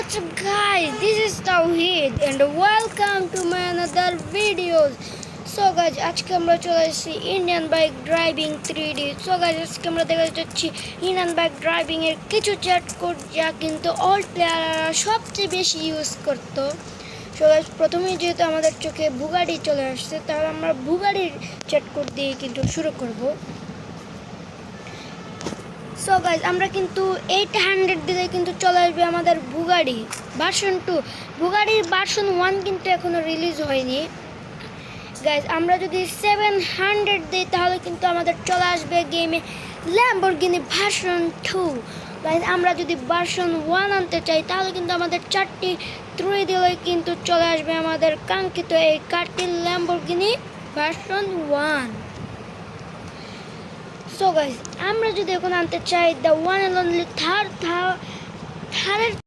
What's up guys, this is Tawheed and welcome to my another videos. So guys, আজকে আমরা চলে এসেছি Indian bike driving 3D. So guys, আজকে আমরা দেখতে যাচ্ছি ইন্ডিয়ান বাইক ড্রাইভিং এর কিছু চ্যাট কোড যা কিন্তু অল প্লেয়াররা সবচেয়ে বেশি ইউজ করতো. So guys, প্রথমেই যেহেতু আমাদের চোখে বুগাডি চলে আসছে, তাহলে আমরা বুগাডির চ্যাট কোড দিয়ে কিন্তু শুরু করব. সো গাইজ, আমরা কিন্তু 800 দিলে কিন্তু চলে আসবে আমাদের বুগাডি ভার্সন 2. বুগাডির ভার্সন 1 কিন্তু এখনও রিলিজ হয়নি গাইজ. আমরা যদি 700 দিই তাহলে কিন্তু আমাদের চলে আসবে গেমে ল্যাম্বরগিনি ভার্সন 2. গাইজ, আমরা যদি ভার্সন 1 আনতে চাই তাহলে কিন্তু আমাদের 4টি 3 দিলে কিন্তু চলে আসবে আমাদের কাঙ্ক্ষিত এই কারটি ল্যাম্বরগিনি ভার্সন 1. সো গাইজ, আমরা যদি এখন আনতে চাই দ্য ওয়ান অ্যান্ড অনলি থারের